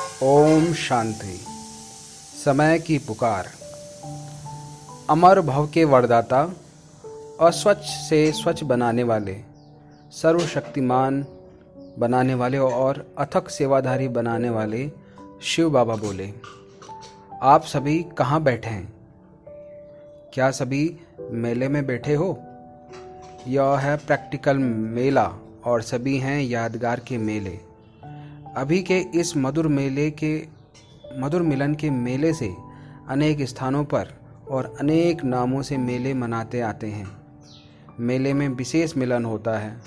ओम शांति। समय की पुकार। अमर भव के वरदाता, अस्वच्छ से स्वच्छ बनाने वाले, सर्वशक्तिमान बनाने वाले और अथक सेवाधारी बनाने वाले शिव बाबा बोले, आप सभी कहाँ बैठे हैं? क्या सभी मेले में बैठे हो? यह है प्रैक्टिकल मेला और सभी हैं यादगार के मेले। अभी के इस मधुर मिलन के मेले से अनेक स्थानों पर और अनेक नामों से मेले मनाते आते हैं। मेले में विशेष मिलन होता है।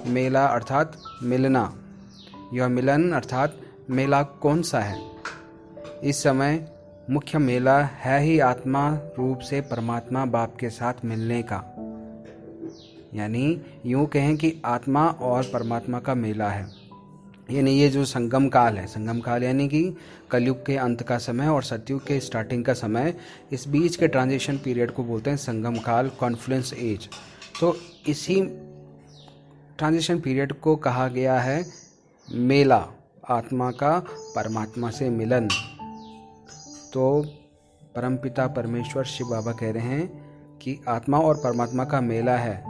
मेला अर्थात मिलना। यह मिलन अर्थात मेला कौन सा है? इस समय मुख्य मेला है ही आत्मा रूप से परमात्मा बाप के साथ मिलने का, यानी यूँ कहें कि आत्मा और परमात्मा का मेला है। यानी ये जो संगम काल है, संगम काल यानी कि कलयुग के अंत का समय और सतयुग के स्टार्टिंग का समय, इस बीच के ट्रांजिशन पीरियड को बोलते हैं संगम काल, कॉन्फ्लुएंस एज। तो इसी ट्रांजिशन पीरियड को कहा गया है मेला, आत्मा का परमात्मा से मिलन। तो परमपिता परमेश्वर शिव बाबा कह रहे हैं कि आत्मा और परमात्मा का मेला है,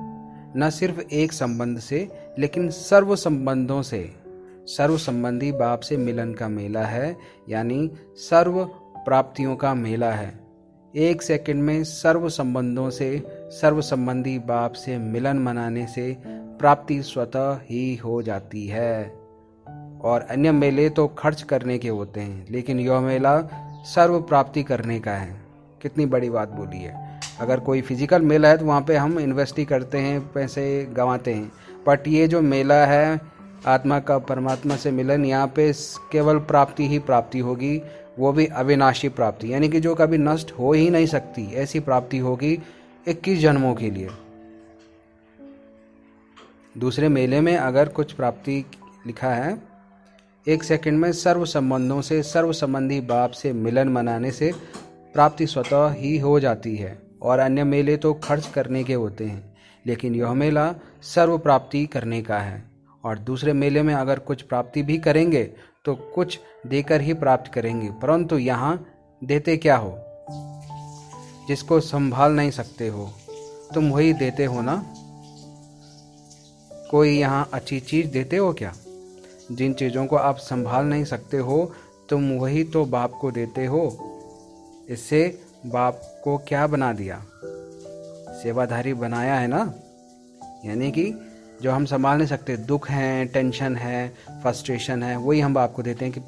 न सिर्फ एक संबंध से लेकिन सर्व संबंधों से, सर्व संबंधी बाप से मिलन का मेला है, यानी सर्व प्राप्तियों का मेला है। एक सेकंड में सर्व संबंधों से, सर्व संबंधी बाप से मिलन मनाने से प्राप्ति स्वतः ही हो जाती है। और अन्य मेले तो खर्च करने के होते हैं, लेकिन यह मेला सर्व प्राप्ति करने का है। कितनी बड़ी बात बोली है। अगर कोई फिजिकल मेला है तो वहाँ पे हम इन्वेस्ट ही करते हैं, पैसे गंवाते हैं, बट ये जो मेला है आत्मा का परमात्मा से मिलन, यहाँ पे केवल प्राप्ति ही प्राप्ति होगी, वो भी अविनाशी प्राप्ति, यानी कि जो कभी नष्ट हो ही नहीं सकती, ऐसी प्राप्ति होगी 21 जन्मों के लिए। दूसरे मेले में अगर कुछ प्राप्ति लिखा है, एक सेकंड में सर्व संबंधों से, सर्व संबंधी बाप से मिलन मनाने से प्राप्ति स्वतः ही हो जाती है। और अन्य मेले तो खर्च करने के होते हैं, लेकिन यह मेला सर्व प्राप्ति करने का है। और दूसरे मेले में अगर कुछ प्राप्ति भी करेंगे तो कुछ देकर ही प्राप्त करेंगे, परंतु यहाँ देते क्या हो? जिसको संभाल नहीं सकते हो तुम वही देते हो ना। कोई यहाँ अच्छी चीज़ देते हो क्या? जिन चीज़ों को आप संभाल नहीं सकते हो तुम वही तो बाप को देते हो। इससे बाप को क्या बना दिया? सेवाधारी बनाया है ना। यानी कि जो हम संभाल नहीं सकते, दुख है, टेंशन है, फ्रस्ट्रेशन है, वही हम बाप को देते हैं कि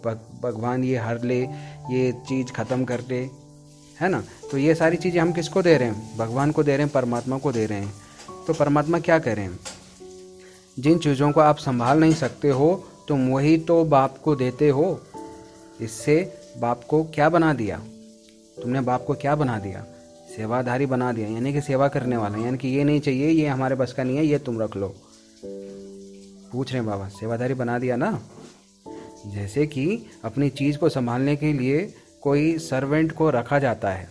भगवान ये हर ले, ये चीज़ ख़त्म कर दे, है ना। तो ये सारी चीज़ें हम किसको दे रहे हैं? भगवान को दे रहे हैं, परमात्मा को दे रहे हैं। तो परमात्मा क्या कह रहे हैं? जिन चीज़ों को आप संभाल नहीं सकते हो तुम वही तो बाप को देते हो। इससे बाप को क्या बना दिया? तुमने बाप को क्या बना दिया? सेवाधारी बना दिया, यानी कि सेवा करने वाला। यानी कि ये नहीं चाहिए, ये हमारे बस का नहीं है, ये तुम रख लो। पूछ रहे बाबा, सेवाधारी बना दिया ना। जैसे कि अपनी चीज़ को संभालने के लिए कोई सर्वेंट को रखा जाता है।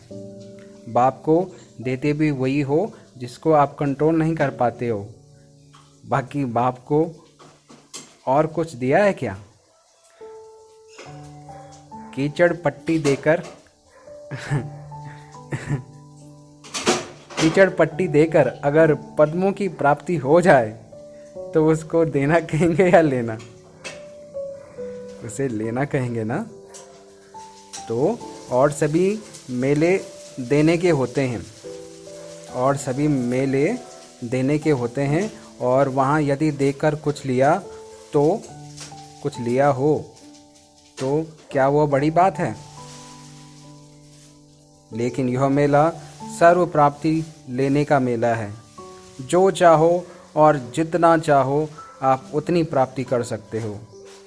बाप को देते भी वही हो जिसको आप कंट्रोल नहीं कर पाते हो। बाकी बाप को और कुछ दिया है क्या? कीचड़ पट्टी देकर कीचड़ पट्टी देकर अगर पद्मों की प्राप्ति हो जाए तो उसको देना कहेंगे या लेना? उसे लेना कहेंगे ना। तो और सभी मेले देने के होते हैं, और सभी मेले देने के होते हैं, और वहाँ यदि देकर कुछ लिया तो, कुछ लिया हो तो क्या वो बड़ी बात है? लेकिन यह मेला सर्व प्राप्ति लेने का मेला है। जो चाहो और जितना चाहो आप उतनी प्राप्ति कर सकते हो।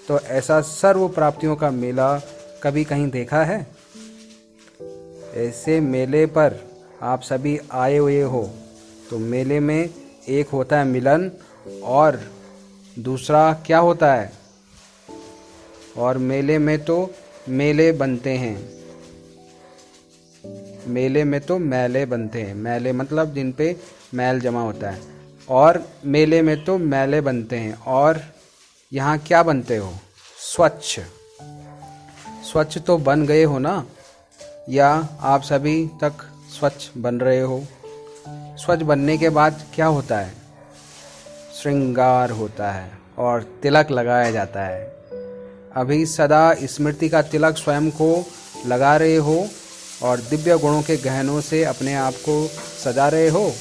तो ऐसा सर्व प्राप्तियों का मेला कभी कहीं देखा है? ऐसे मेले पर आप सभी आए हुए हो। तो मेले में एक होता है मिलन, और दूसरा क्या होता है? और मेले में तो मेले बनते हैं। मेले में तो मेले बनते हैं। मेले मतलब जिन पे मैल जमा होता है। और मेले में तो मेले बनते हैं। और यहाँ क्या बनते हो? स्वच्छ। स्वच्छ तो बन गए हो ना, या आप सभी तक स्वच्छ बन रहे हो? स्वच्छ बनने के बाद क्या होता है? श्रृंगार होता है और तिलक लगाया जाता है। अभी सदा स्मृति का तिलक स्वयं को लगा रहे हो और दिव्य गुणों के गहनों से अपने आप को सजा रहे हो।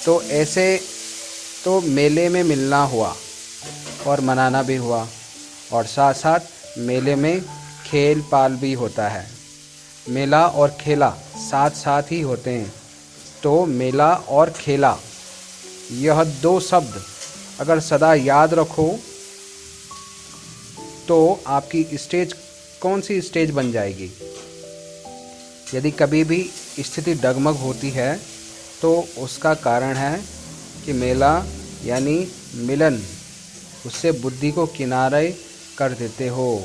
तो ऐसे तो मेले में मिलना हुआ और मनाना भी हुआ, और साथ साथ मेले में खेल पाल भी होता है। मेला और खेला साथ साथ ही होते हैं। तो मेला और खेला, यह दो शब्द अगर सदा याद रखो तो आपकी स्टेज कौन सी स्टेज बन जाएगी। यदि कभी भी स्थिति डगमग होती है तो उसका कारण है कि मेला यानी मिलन, उससे बुद्धि को किनारे कर देते हो,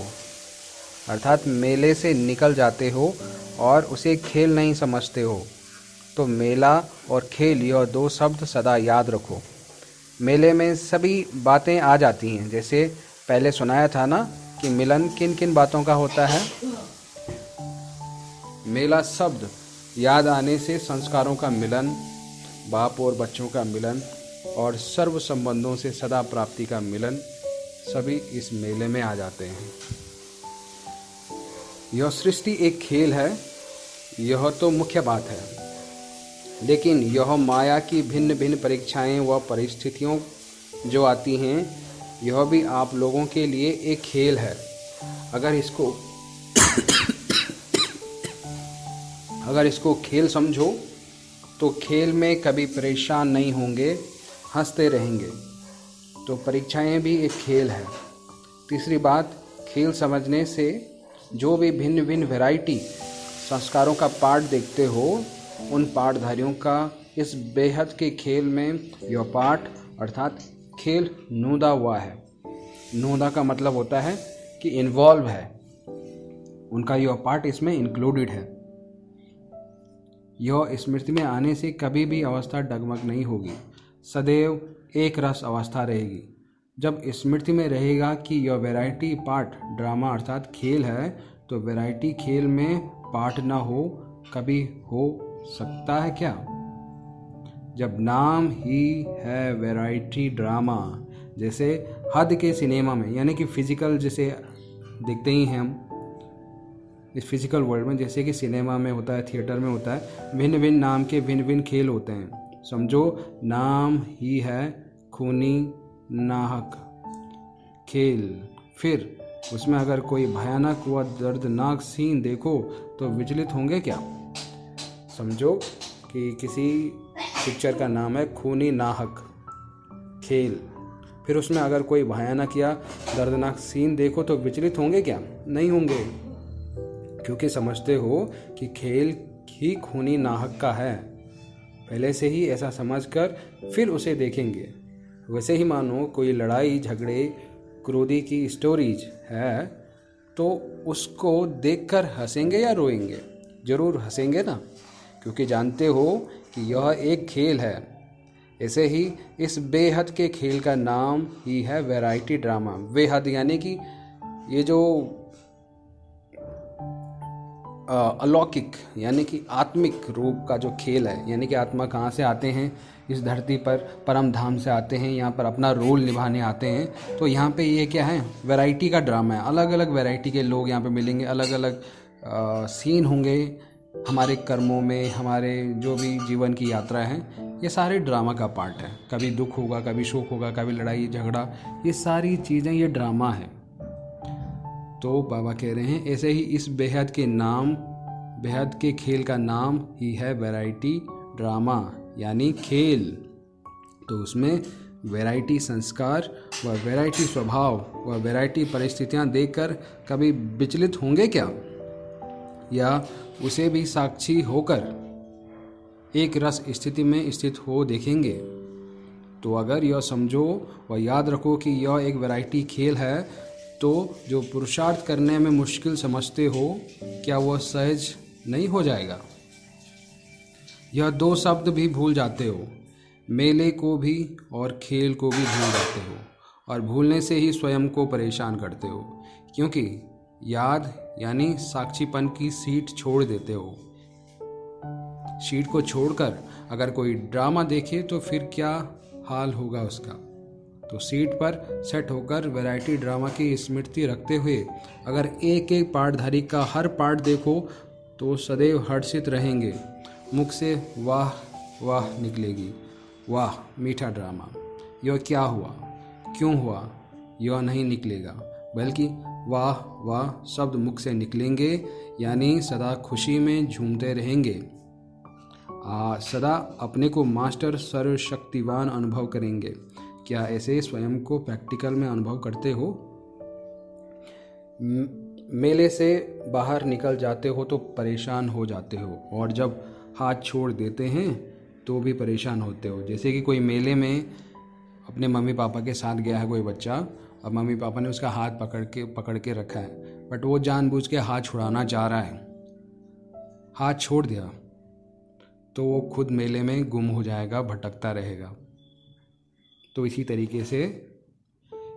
अर्थात मेले से निकल जाते हो और उसे खेल नहीं समझते हो। तो मेला और खेल, यह दो शब्द सदा याद रखो। मेले में सभी बातें आ जाती हैं, जैसे पहले सुनाया था ना कि मिलन किन किन बातों का होता है। मेला शब्द याद आने से संस्कारों का मिलन, बाप और बच्चों का मिलन और सर्व संबंधों से सदा प्राप्ति का मिलन, सभी इस मेले में आ जाते हैं। यह सृष्टि एक खेल है, यह तो मुख्य बात है, लेकिन यह माया की भिन्न भिन्न परीक्षाएं व परिस्थितियों जो आती हैं, यह भी आप लोगों के लिए एक खेल है। अगर इसको खेल समझो तो खेल में कभी परेशान नहीं होंगे, हंसते रहेंगे। तो परीक्षाएं भी एक खेल है। तीसरी बात, खेल समझने से जो भी भिन्न भिन्न वैरायटी संस्कारों का पाठ देखते हो, उन पाठधारियों का इस बेहद के खेल में यह पाठ अर्थात खेल नूदा हुआ है। नूदा का मतलब होता है कि इन्वॉल्व है, उनका यह पाठ इसमें इंक्लूडेड है। यह स्मृति में आने से कभी भी अवस्था डगमग नहीं होगी, सदैव एक रस अवस्था रहेगी। जब स्मृति में रहेगा कि यह वैरायटी पाठ ड्रामा अर्थात खेल है, तो वैरायटी खेल में पाठ ना हो कभी हो सकता है क्या? जब नाम ही है वैरायटी ड्रामा, जैसे हद के सिनेमा में, यानी कि फिजिकल जैसे देखते ही हैं हम इस फिजिकल वर्ल्ड में, जैसे कि सिनेमा में होता है, थिएटर में होता है, भिन्न भिन्न नाम के भिन्न भिन्न खेल होते हैं। समझो नाम ही है खूनी नाहक खेल, फिर उसमें अगर कोई भयानक व दर्दनाक सीन देखो तो विचलित होंगे क्या? समझो कि किसी पिक्चर का नाम है खूनी नाहक खेल, फिर उसमें अगर कोई भयानक या दर्दनाक सीन देखो तो विचलित होंगे क्या? नहीं होंगे, क्योंकि समझते हो कि खेल ही खूनी नाहक का है। पहले से ही ऐसा समझकर फिर उसे देखेंगे। वैसे ही मानो कोई लड़ाई झगड़े क्रोधी की स्टोरीज है तो उसको देखकर हंसेंगे या रोएंगे? जरूर हंसेंगे ना, क्योंकि जानते हो कि यह एक खेल है। ऐसे ही इस बेहद के खेल का नाम ही है वैरायटी ड्रामा। बेहद यानी कि ये जो अलौकिक यानी कि आत्मिक रूप का जो खेल है, यानी कि आत्मा कहाँ से आते हैं? इस धरती पर परम धाम से आते हैं, यहाँ पर अपना रोल निभाने आते हैं। तो यहाँ पे ये क्या है? वैरायटी का ड्रामा है। अलग अलग वैरायटी के लोग यहाँ पे मिलेंगे, अलग अलग सीन होंगे हमारे कर्मों में, हमारे जो भी जीवन की यात्रा है, ये सारे ड्रामा का पार्ट है। कभी दुख होगा, कभी सुख होगा, कभी लड़ाई झगड़ा, ये सारी चीज़ें ये ड्रामा है। तो बाबा कह रहे हैं ऐसे ही इस बेहद के खेल का नाम ही है वैरायटी ड्रामा, यानी खेल। तो उसमें वैरायटी संस्कार व वैरायटी स्वभाव व वैरायटी परिस्थितियां देखकर कभी विचलित होंगे क्या? या उसे भी साक्षी होकर एक रस स्थिति में स्थित हो देखेंगे? तो अगर यह समझो व याद रखो कि यह एक वैरायटी खेल है, तो जो पुरुषार्थ करने में मुश्किल समझते हो, क्या वह सहज नहीं हो जाएगा? यह दो शब्द भी भूल जाते हो, मेले को भी और खेल को भी भूल जाते हो, और भूलने से ही स्वयं को परेशान करते हो, क्योंकि याद यानी साक्षीपन की सीट छोड़ देते हो। सीट को छोड़कर अगर कोई ड्रामा देखे तो फिर क्या हाल होगा उसका। तो सीट पर सेट होकर वैरायटी ड्रामा की स्मृति रखते हुए अगर एक एक पार्टधारी का हर पार्ट देखो तो सदैव हर्षित रहेंगे। मुख से वाह वाह निकलेगी। वाह मीठा ड्रामा, यह क्या हुआ, क्यों हुआ, यह नहीं निकलेगा, बल्कि वाह वाह शब्द मुख से निकलेंगे, यानी सदा खुशी में झूमते रहेंगे। सदा अपने को मास्टर सर्वशक्तिवान अनुभव करेंगे। क्या ऐसे स्वयं को प्रैक्टिकल में अनुभव करते हो? मेले से बाहर निकल जाते हो तो परेशान हो जाते हो, और जब हाथ छोड़ देते हैं तो भी परेशान होते हो। जैसे कि कोई मेले में अपने मम्मी पापा के साथ गया है कोई बच्चा, और मम्मी पापा ने उसका हाथ पकड़ के रखा है, बट वो जानबूझ के हाथ छुड़ाना चाह रहा है, हाथ छोड़ दिया तो वो खुद मेले में गुम हो जाएगा, भटकता रहेगा। तो इसी तरीके से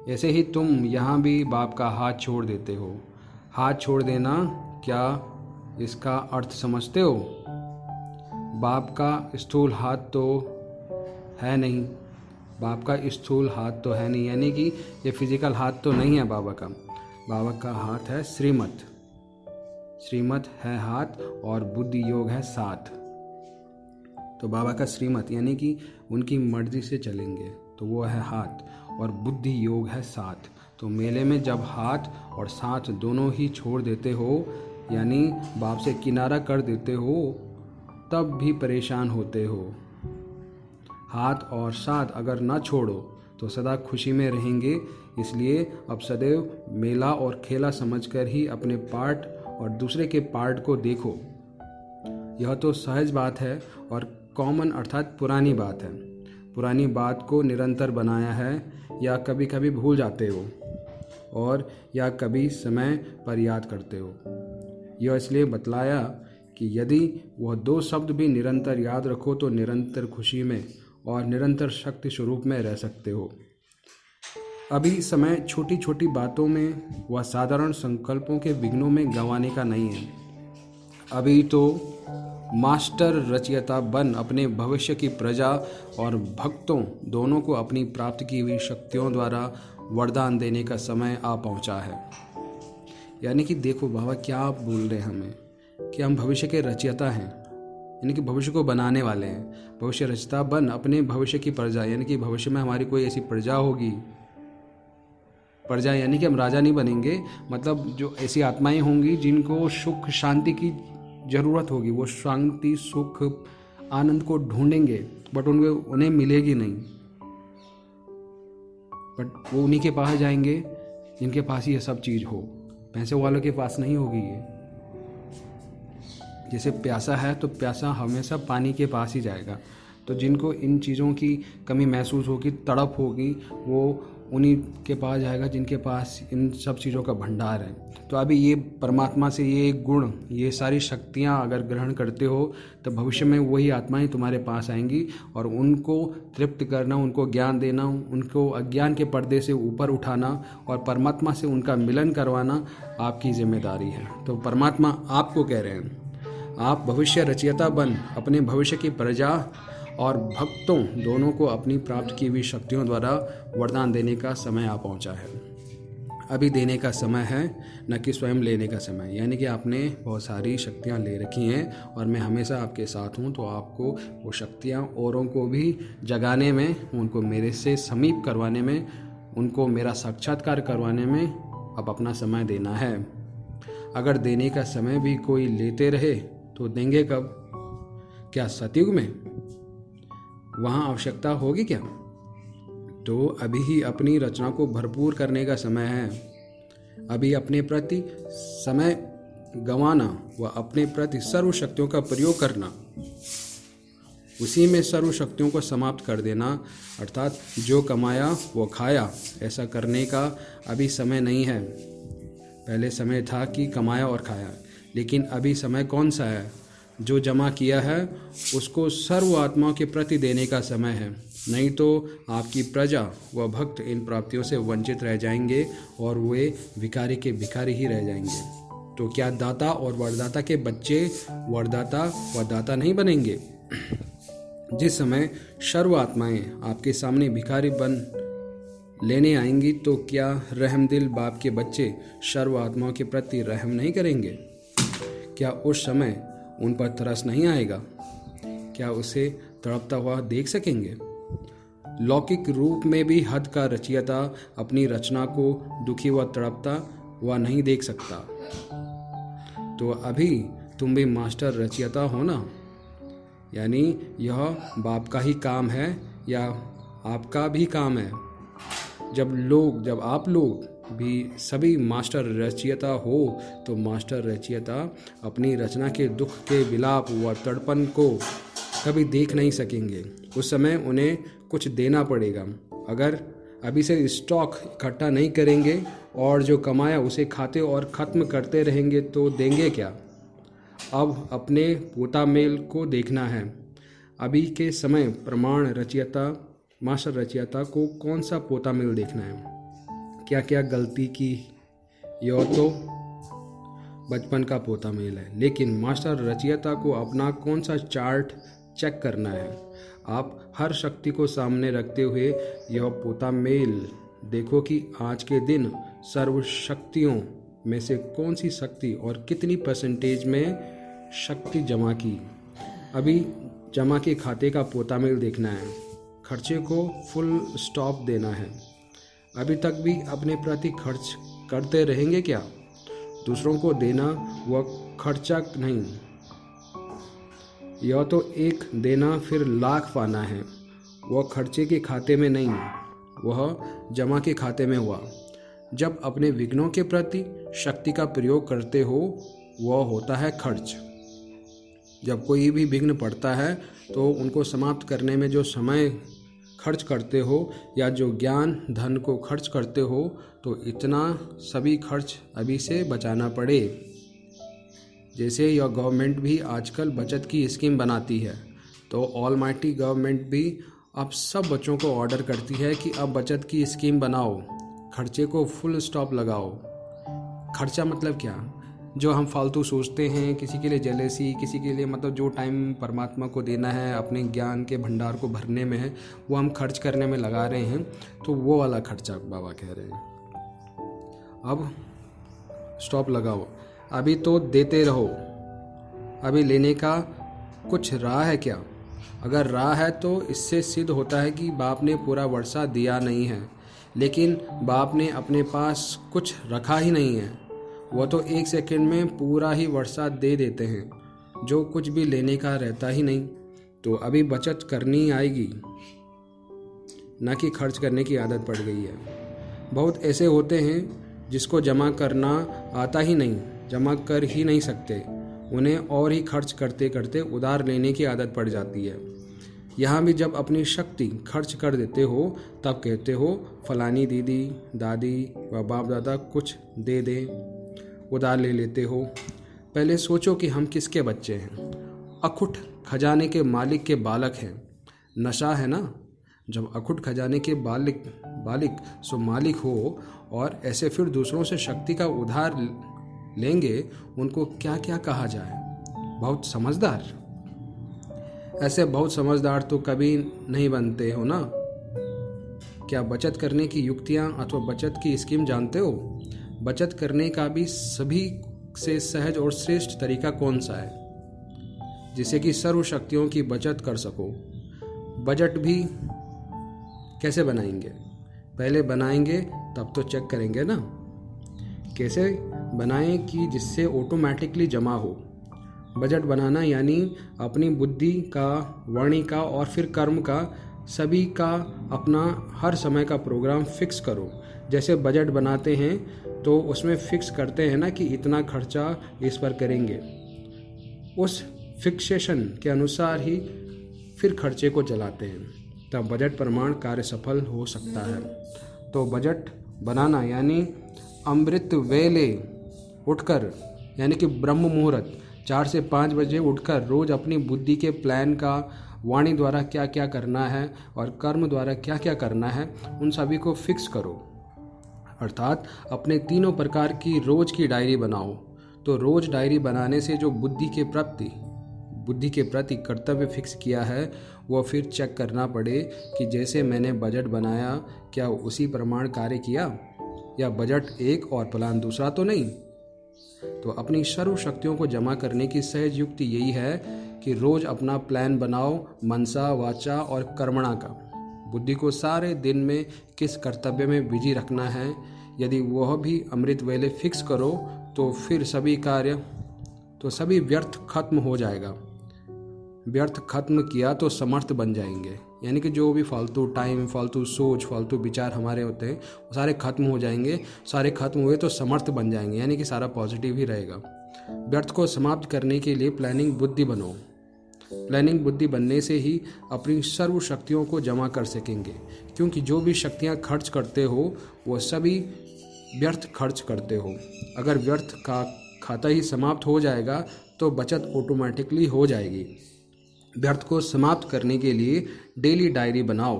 ऐसे ही तुम यहाँ भी बाप का हाथ छोड़ देते हो। हाथ छोड़ देना, क्या इसका अर्थ समझते हो? बाप का स्थूल हाथ तो है नहीं, बाप का स्थूल हाथ तो है नहीं, यानी कि ये फिजिकल हाथ तो नहीं है बाबा का। बाबा का हाथ है श्रीमत, श्रीमत है हाथ, और बुद्धि योग है साथ। तो बाबा का श्रीमत यानी कि उनकी मर्जी से चलेंगे तो वो है हाथ, और बुद्धि योग है साथ। तो मेले में जब हाथ और साथ दोनों ही छोड़ देते हो, यानी बाप से किनारा कर देते हो, तब भी परेशान होते हो। हाथ और साथ अगर ना छोड़ो तो सदा खुशी में रहेंगे। इसलिए अब सदैव मेला और खेला समझकर ही अपने पार्ट और दूसरे के पार्ट को देखो। यह तो सहज बात है और कॉमन अर्थात पुरानी बात है। पुरानी बात को निरंतर बनाया है, या कभी कभी भूल जाते हो, और या कभी समय पर याद करते हो। यह इसलिए बतलाया कि यदि वह दो शब्द भी निरंतर याद रखो तो निरंतर खुशी में और निरंतर शक्ति स्वरूप में रह सकते हो। अभी समय छोटी छोटी बातों में व साधारण संकल्पों के विघ्नों में गंवाने का नहीं है। अभी तो मास्टर रचयिता बन अपने भविष्य की प्रजा और भक्तों दोनों को अपनी प्राप्त की हुई शक्तियों द्वारा वरदान देने का समय आ पहुंचा है। यानी कि देखो बाबा क्या आप बोल रहे हैं हमें कि हम भविष्य के रचयिता हैं, यानी कि भविष्य को बनाने वाले हैं। भविष्य रचयिता बन अपने भविष्य की प्रजा, यानी कि भविष्य में हमारी कोई ऐसी प्रजा होगी। प्रजा यानी कि हम राजा नहीं बनेंगे, मतलब जो ऐसी आत्माएं होंगी जिनको सुख शांति की ज़रूरत होगी, वो शांति सुख आनंद को ढूंढेंगे, बट उन्हें मिलेगी नहीं। बट वो उन्हीं के पास जाएंगे जिनके पास ये सब चीज़ हो। पैसे वालों के पास नहीं होगी ये। जैसे प्यासा है तो प्यासा हमेशा पानी के पास ही जाएगा। तो जिनको इन चीज़ों की कमी महसूस होगी, तड़प होगी, वो उन्हीं के पास जाएगा जिनके पास इन सब चीज़ों का भंडार है। तो अभी ये परमात्मा से ये गुण, ये सारी शक्तियाँ अगर ग्रहण करते हो तो भविष्य में वही आत्माएं तुम्हारे पास आएंगी, और उनको तृप्त करना, उनको ज्ञान देना, उनको अज्ञान के पर्दे से ऊपर उठाना और परमात्मा से उनका मिलन करवाना आपकी जिम्मेदारी है। तो परमात्मा आपको कह रहे हैं, आप भविष्य रचयिता बन अपने भविष्य की प्रजा और भक्तों दोनों को अपनी प्राप्त की हुई शक्तियों द्वारा वरदान देने का समय आ पहुंचा है। अभी देने का समय है, न कि स्वयं लेने का समय। यानी कि आपने बहुत सारी शक्तियां ले रखी हैं और मैं हमेशा आपके साथ हूं, तो आपको वो शक्तियां औरों को भी जगाने में, उनको मेरे से समीप करवाने में, उनको मेरा साक्षात्कार करवाने में अब अपना समय देना है। अगर देने का समय भी कोई लेते रहे तो देंगे कब? क्या सतयुग में? वहाँ आवश्यकता होगी क्या? तो अभी ही अपनी रचना को भरपूर करने का समय है। अभी अपने प्रति समय गंवाना व अपने प्रति सर्व शक्तियों का प्रयोग करना, उसी में सर्व शक्तियों को समाप्त कर देना, अर्थात जो कमाया वो खाया, ऐसा करने का अभी समय नहीं है। पहले समय था कि कमाया और खाया, लेकिन अभी समय कौन सा है? जो जमा किया है उसको सर्व आत्माओं के प्रति देने का समय है। नहीं तो आपकी प्रजा व भक्त इन प्राप्तियों से वंचित रह जाएंगे और वे भिखारी के भिखारी ही रह जाएंगे। तो क्या दाता और वरदाता के बच्चे वरदाता व दाता नहीं बनेंगे? जिस समय सर्व आत्माएं आपके सामने भिखारी बन लेने आएंगी तो क्या रहमदिल बाप के बच्चे सर्व आत्माओं के प्रति रहम नहीं करेंगे? क्या उस समय उन पर तरस नहीं आएगा? क्या उसे तड़पता हुआ देख सकेंगे? लौकिक रूप में भी हद का रचयिता अपनी रचना को दुखी व तड़पता हुआ नहीं देख सकता। तो अभी तुम भी मास्टर रचयिता हो ना, यानी यह बाप का ही काम है या आपका भी काम है। जब आप लोग भी सभी मास्टर रचयिता हो तो मास्टर रचयिता अपनी रचना के दुख के विलाप व तड़पन को कभी देख नहीं सकेंगे। उस समय उन्हें कुछ देना पड़ेगा। अगर अभी से स्टॉक इकट्ठा नहीं करेंगे और जो कमाया उसे खाते और ख़त्म करते रहेंगे तो देंगे क्या? अब अपने पोता मेल को देखना है। अभी के समय प्रमाण रचयिता मास्टर रचयिता को कौन सा पोता मेल देखना है, क्या क्या गलती की, यह तो बचपन का पोता मेल है। लेकिन मास्टर रचयिता को अपना कौन सा चार्ट चेक करना है। आप हर शक्ति को सामने रखते हुए यह पोता मेल देखो कि आज के दिन सर्व शक्तियों में से कौन सी शक्ति और कितनी परसेंटेज में शक्ति जमा की। अभी जमा के खाते का पोता मेल देखना है। खर्चे को फुल स्टॉप देना है। अभी तक भी अपने प्रति खर्च करते रहेंगे क्या? दूसरों को देना वह खर्चा नहीं, यह तो एक देना फिर लाख पाना है। वह खर्चे के खाते में नहीं, वह जमा के खाते में हुआ। जब अपने विघ्नों के प्रति शक्ति का प्रयोग करते हो वह होता है खर्च। जब कोई भी विघ्न पड़ता है तो उनको समाप्त करने में जो समय खर्च करते हो या जो ज्ञान धन को खर्च करते हो तो इतना सभी खर्च अभी से बचाना पड़े। जैसे यह गवर्नमेंट भी आजकल बचत की स्कीम बनाती है तो ऑलमाइटी गवर्नमेंट भी अब सब बच्चों को ऑर्डर करती है कि अब बचत की स्कीम बनाओ, खर्चे को फुल स्टॉप लगाओ। खर्चा मतलब क्या? जो हम फालतू सोचते हैं, किसी के लिए जेलेसी, किसी के लिए मतलब जो टाइम परमात्मा को देना है अपने ज्ञान के भंडार को भरने में है वो हम खर्च करने में लगा रहे हैं, तो वो वाला खर्चा बाबा कह रहे हैं। अब स्टॉप लगाओ, अभी तो देते रहो। अभी लेने का कुछ राह है क्या? अगर राह है तो इससे सिद्ध होता है कि बाप ने पूरा वर्षा दिया नहीं है, लेकिन बाप ने अपने पास कुछ रखा ही नहीं है। वह तो एक सेकंड में पूरा ही वर्षा दे देते हैं, जो कुछ भी लेने का रहता ही नहीं। तो अभी बचत करनी आएगी, ना कि खर्च करने की आदत पड़ गई है। बहुत ऐसे होते हैं जिसको जमा करना आता ही नहीं, जमा कर ही नहीं सकते, उन्हें और ही खर्च करते करते उधार लेने की आदत पड़ जाती है। यहाँ भी जब अपनी शक्ति खर्च कर देते हो तब कहते हो फलानी दीदी दादी व बाप दादा कुछ दे दे, उधार ले लेते हो। पहले सोचो कि हम किसके बच्चे हैं। अखुट खजाने के मालिक के बालक हैं। नशा है ना, जब अखुट खजाने के बालिक सो मालिक हो और ऐसे फिर दूसरों से शक्ति का उधार लेंगे, उनको क्या क्या कहा जाए? बहुत समझदार। ऐसे बहुत समझदार तो कभी नहीं बनते हो ना। क्या बचत करने की युक्तियां अथवा बचत की स्कीम जानते हो? बचत करने का भी सभी से सहज और श्रेष्ठ तरीका कौन सा है जिससे कि सर्व शक्तियों की बचत कर सको? बजट भी कैसे बनाएंगे? पहले बनाएंगे तब तो चेक करेंगे ना। कैसे बनाएं कि जिससे ऑटोमेटिकली जमा हो। बजट बनाना यानी अपनी बुद्धि का, वाणी का और फिर कर्म का, सभी का अपना हर समय का प्रोग्राम फिक्स करो। जैसे बजट बनाते हैं तो उसमें फिक्स करते हैं ना कि इतना खर्चा इस पर करेंगे, उस फिक्सेशन के अनुसार ही फिर खर्चे को चलाते हैं, तब बजट प्रमाण कार्य सफल हो सकता है। तो बजट बनाना यानी अमृत वेले उठकर, यानी कि ब्रह्म मुहूर्त 4 से 5 बजे उठकर रोज अपनी बुद्धि के प्लान का वाणी द्वारा क्या क्या करना है और कर्म द्वारा क्या क्या करना है, उन सभी को फिक्स करो। अर्थात अपने तीनों प्रकार की रोज की डायरी बनाओ। तो रोज डायरी बनाने से जो बुद्धि के प्रति कर्तव्य फिक्स किया है, वह फिर चेक करना पड़े कि जैसे मैंने बजट बनाया क्या उसी प्रमाण कार्य किया, या बजट एक और प्लान दूसरा तो नहीं। तो अपनी सर्व शक्तियों को जमा करने की सहज युक्ति यही है कि रोज अपना प्लान बनाओ, मनसा वाचा और कर्मणा का। बुद्धि को सारे दिन में किस कर्तव्य में बिजी रखना है, यदि वह भी अमृत वेले फिक्स करो तो फिर सभी व्यर्थ खत्म हो जाएगा। व्यर्थ खत्म किया तो समर्थ बन जाएंगे, यानी कि जो भी फालतू टाइम, फालतू सोच, फालतू विचार हमारे होते हैं वो सारे खत्म हो जाएंगे। सारे खत्म हुए तो समर्थ बन जाएंगे, यानी कि सारा पॉजिटिव ही रहेगा। व्यर्थ को समाप्त करने के लिए प्लानिंग बुद्धि बनो। प्लानिंग बुद्धि बनने से ही अपनी सर्व शक्तियों को जमा कर सकेंगे, क्योंकि जो भी शक्तियाँ खर्च करते हो वो सभी व्यर्थ खर्च करते हो। अगर व्यर्थ का खाता ही समाप्त हो जाएगा तो बचत ऑटोमेटिकली हो जाएगी। व्यर्थ को समाप्त करने के लिए डेली डायरी बनाओ।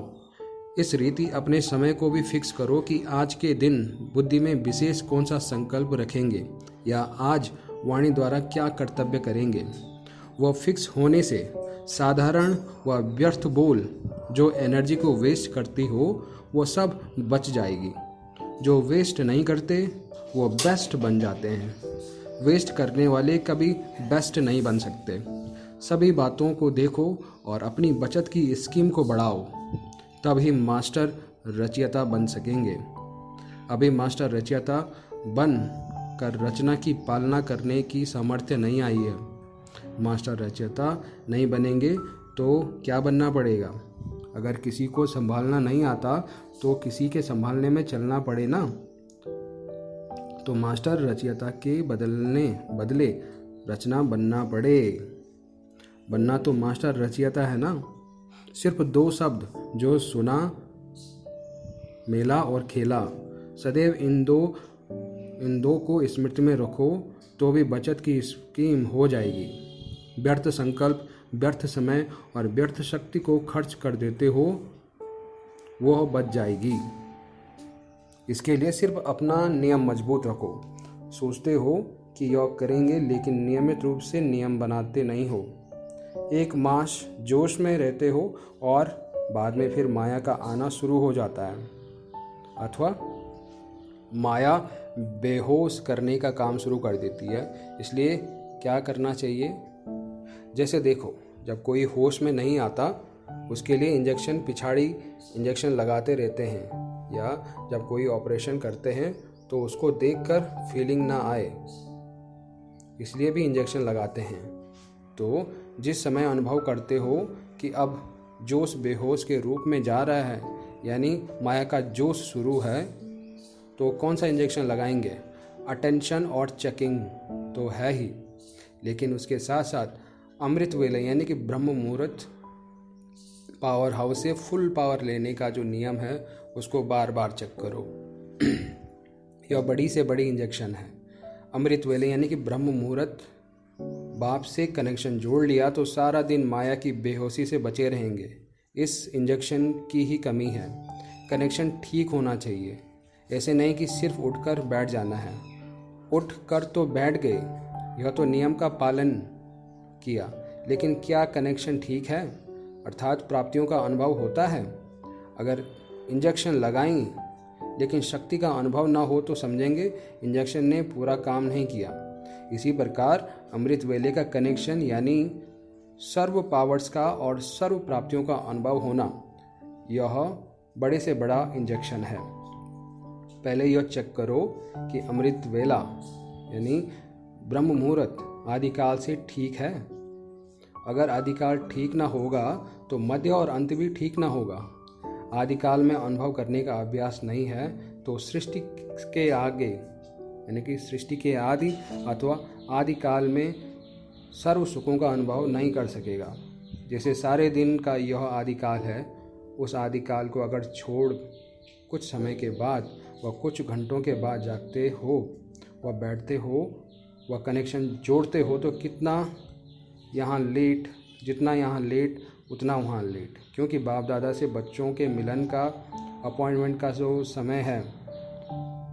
इस रीति अपने समय को भी फिक्स करो कि आज के दिन बुद्धि में विशेष कौन सा संकल्प रखेंगे या आज वाणी द्वारा क्या कर्तव्य करेंगे। वह फिक्स होने से साधारण व व्यर्थ बोल जो एनर्जी को वेस्ट करती हो वो सब बच जाएगी। जो वेस्ट नहीं करते वो बेस्ट बन जाते हैं। वेस्ट करने वाले कभी बेस्ट नहीं बन सकते। सभी बातों को देखो और अपनी बचत की स्कीम को बढ़ाओ, तब ही मास्टर रचयिता बन सकेंगे। अभी मास्टर रचयिता बन कर रचना की पालना करने की सामर्थ्य नहीं आई है। मास्टर रचयिता नहीं बनेंगे तो क्या बनना पड़ेगा? अगर किसी को संभालना नहीं आता तो किसी के संभालने में चलना पड़े ना। तो मास्टर रचयिता के बदले रचना बनना पड़े। बनना तो मास्टर रचयिता है ना। सिर्फ 2 शब्द जो सुना, मेला और खेला, सदैव इन दो को स्मृति में रखो तो भी बचत की स्कीम हो जाएगी। व्यर्थ संकल्प, व्यर्थ समय और व्यर्थ शक्ति को खर्च कर देते हो, वह बच जाएगी। इसके लिए सिर्फ अपना नियम मजबूत रखो। सोचते हो कि यह करेंगे लेकिन नियमित रूप से नियम बनाते नहीं हो। एक मास जोश में रहते हो और बाद में फिर माया का आना शुरू हो जाता है, अथवा माया बेहोश करने का काम शुरू कर देती है। इसलिए क्या करना चाहिए? जैसे देखो, जब कोई होश में नहीं आता उसके लिए इंजेक्शन लगाते रहते हैं, या जब कोई ऑपरेशन करते हैं तो उसको देखकर फीलिंग ना आए इसलिए भी इंजेक्शन लगाते हैं। तो जिस समय अनुभव करते हो कि अब जोश बेहोश के रूप में जा रहा है, यानी माया का जोश शुरू है, तो कौन सा इंजेक्शन लगाएंगे? अटेंशन और चेकिंग तो है ही, लेकिन उसके साथ साथ अमृत वेले यानी कि ब्रह्म मुहूर्त पावर हाउस से फुल पावर लेने का जो नियम है उसको बार बार चेक करो। यह बड़ी से बड़ी इंजेक्शन है। अमृत वेले यानी कि ब्रह्म मुहूर्त बाप से कनेक्शन जोड़ लिया तो सारा दिन माया की बेहोशी से बचे रहेंगे। इस इंजेक्शन की ही कमी है। कनेक्शन ठीक होना चाहिए। ऐसे नहीं कि सिर्फ उठकर बैठ जाना है। उठ कर तो बैठ गए, यह तो नियम का पालन किया, लेकिन क्या कनेक्शन ठीक है? अर्थात प्राप्तियों का अनुभव होता है? अगर इंजेक्शन लगाएं लेकिन शक्ति का अनुभव ना हो तो समझेंगे इंजेक्शन ने पूरा काम नहीं किया। इसी प्रकार अमृत वेले का कनेक्शन यानी सर्व पावर्स का और सर्व प्राप्तियों का अनुभव होना, यह बड़े से बड़ा इंजेक्शन है। पहले यह चेक करो कि अमृत वेला यानी ब्रह्म मुहूर्त आदिकाल से ठीक है। अगर आदिकाल ठीक ना होगा तो मध्य और अंत भी ठीक ना होगा। आदिकाल में अनुभव करने का अभ्यास नहीं है तो सृष्टि के आगे यानी कि सृष्टि के आदि अथवा आदिकाल में सर्व सुखों का अनुभव नहीं कर सकेगा। जैसे सारे दिन का यह आदिकाल है, उस आदिकाल को अगर छोड़ कुछ समय के बाद व कुछ घंटों के बाद जागते हो व बैठते हो व कनेक्शन जोड़ते हो तो जितना यहाँ लेट उतना वहाँ लेट, क्योंकि बाप दादा से बच्चों के मिलन का अपॉइंटमेंट का जो समय है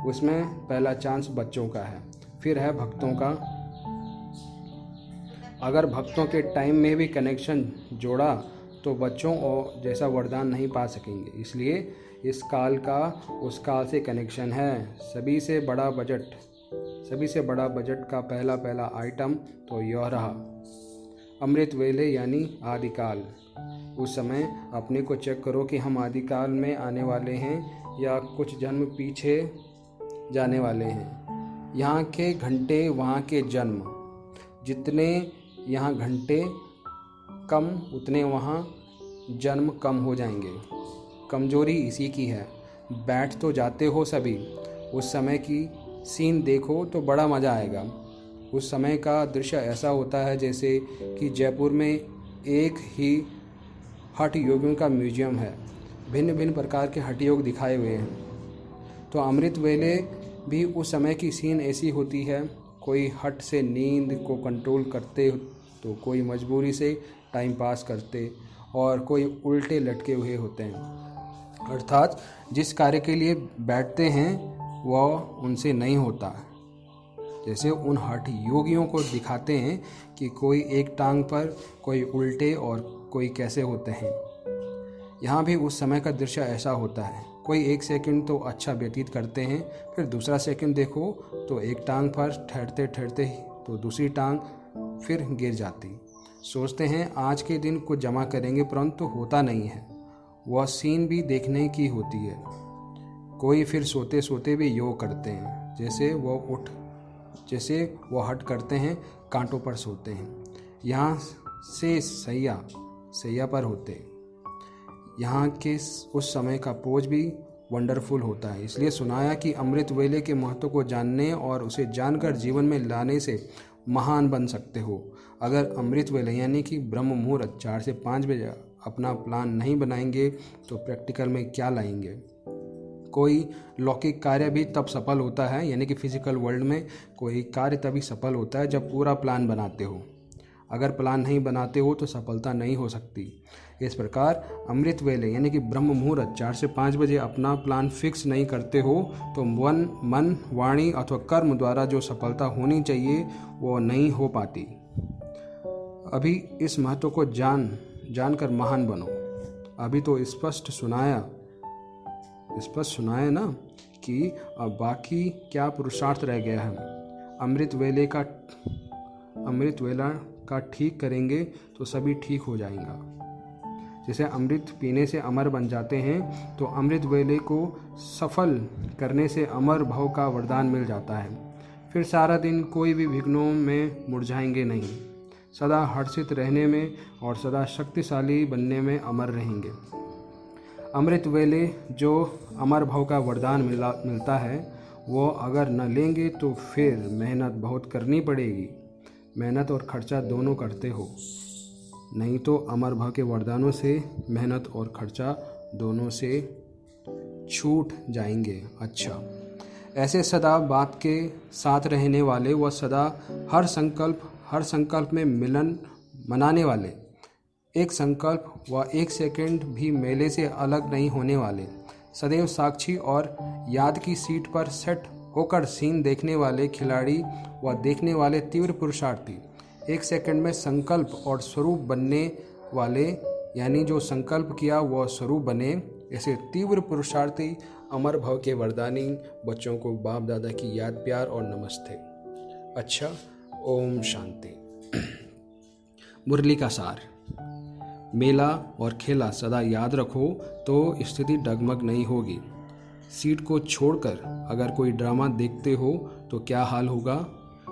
उसमें पहला चांस बच्चों का है, फिर है भक्तों का। अगर भक्तों के टाइम में भी कनेक्शन जोड़ा तो बच्चों और जैसा वरदान नहीं पा सकेंगे। इसलिए इस काल का उस काल से कनेक्शन है। सभी से बड़ा बजट का पहला आइटम तो यह रहा, अमृत वेले यानी आदिकाल। उस समय अपने को चेक करो कि हम आदिकाल में आने वाले हैं या कुछ जन्म पीछे जाने वाले हैं। यहाँ के घंटे वहाँ के जन्म, जितने यहाँ घंटे कम उतने वहाँ जन्म कम हो जाएंगे। कमजोरी इसी की है। बैठ तो जाते हो सभी, उस समय की सीन देखो तो बड़ा मज़ा आएगा। उस समय का दृश्य ऐसा होता है जैसे कि जयपुर में एक ही हठ योगियों का म्यूजियम है, भिन्न भिन्न प्रकार के हठ योग दिखाए हुए हैं। तो अमृत वेले भी उस समय की सीन ऐसी होती है। कोई हट से नींद को कंट्रोल करते तो कोई मजबूरी से टाइम पास करते और कोई उल्टे लटके हुए होते हैं। अर्थात जिस कार्य के लिए बैठते हैं वह उनसे नहीं होता। जैसे उन हठ योगियों को दिखाते हैं कि कोई एक टांग पर, कोई उल्टे और कोई कैसे होते हैं। यहाँ भी उस समय का दृश्य ऐसा होता है। कोई एक सेकंड तो अच्छा व्यतीत करते हैं, फिर दूसरा सेकंड देखो तो एक टांग पर ठहरते ठहरते ही तो दूसरी टांग फिर गिर जाती। सोचते हैं आज के दिन कुछ जमा करेंगे, परंतु होता नहीं है। वह सीन भी देखने की होती है। कोई फिर सोते सोते भी योग करते हैं, जैसे वह हट करते हैं, कांटों पर सोते हैं। यहाँ से सैया पर होते। यहाँ के उस समय का पोज भी वंडरफुल होता है। इसलिए सुनाया कि अमृत वेले के महत्व को जानने और उसे जानकर जीवन में लाने से महान बन सकते हो। अगर अमृत वेले यानी कि ब्रह्म मुहूर्त 4 से 5 बजे अपना प्लान नहीं बनाएंगे तो प्रैक्टिकल में क्या लाएंगे। कोई लौकिक कार्य भी तब सफल होता है, यानी कि फिजिकल वर्ल्ड में कोई कार्य तभी सफल होता है जब पूरा प्लान बनाते हो। अगर प्लान नहीं बनाते हो तो सफलता नहीं हो सकती। इस प्रकार अमृत वेले यानी कि ब्रह्म मुहूर्त 4 से 5 बजे अपना प्लान फिक्स नहीं करते हो तो मन, वाणी अथवा कर्म द्वारा जो सफलता होनी चाहिए वो नहीं हो पाती। अभी इस महत्व को जानकर महान बनो। अभी तो स्पष्ट सुनाया ना कि अब बाकी क्या पुरुषार्थ रह गया है। अमृत वेला का ठीक करेंगे तो सभी ठीक हो जाएगा। जैसे अमृत पीने से अमर बन जाते हैं तो अमृत वेले को सफल करने से अमर भव का वरदान मिल जाता है। फिर सारा दिन कोई भी विघ्नों में मुरझाएंगे नहीं, सदा हर्षित रहने में और सदा शक्तिशाली बनने में अमर रहेंगे। अमृत वेले जो अमर भव का वरदान मिलता है वो अगर न लेंगे तो फिर मेहनत बहुत करनी पड़ेगी। मेहनत और खर्चा दोनों करते हो, नहीं तो अमर भव के वरदानों से मेहनत और खर्चा दोनों से छूट जाएंगे। अच्छा, ऐसे सदा बाप के साथ रहने वाले व सदा हर संकल्प में मिलन मनाने वाले, एक संकल्प व एक सेकंड भी मेले से अलग नहीं होने वाले, सदैव साक्षी और याद की सीट पर सेट होकर सीन देखने वाले खिलाड़ी व देखने वाले तीव्र पुरुषार्थी, एक सेकंड में संकल्प और स्वरूप बनने वाले, यानी जो संकल्प किया वह स्वरूप बने, ऐसे तीव्र पुरुषार्थी अमर भव के वरदानी बच्चों को बाप दादा की याद, प्यार और नमस्ते। अच्छा, ओम शांति। मुरली का सार, मेला और खेला सदा याद रखो तो स्थिति डगमग नहीं होगी। सीट को छोड़कर अगर कोई ड्रामा देखते हो तो क्या हाल होगा।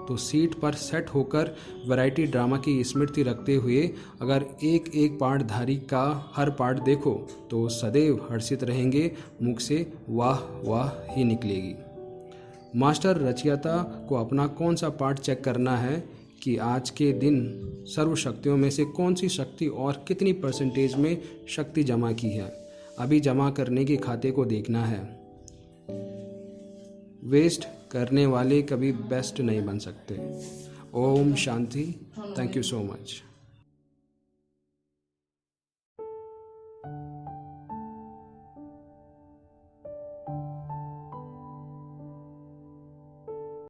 तो सीट पर सेट होकर वैरायटी ड्रामा की स्मृति रखते हुए अगर एक एक पार्टधारी का हर पार्ट देखो तो सदैव हर्षित रहेंगे, मुख से वाह वाह ही निकलेगी। मास्टर रचयिता को अपना कौन सा पार्ट चेक करना है कि आज के दिन सर्वशक्तियों में से कौन सी शक्ति और कितनी परसेंटेज में शक्ति जमा की है। अभी जमा करने के खाते को देखना है। वेस्ट करने वाले कभी बेस्ट नहीं बन सकते। ओम शांति। Thank you so much.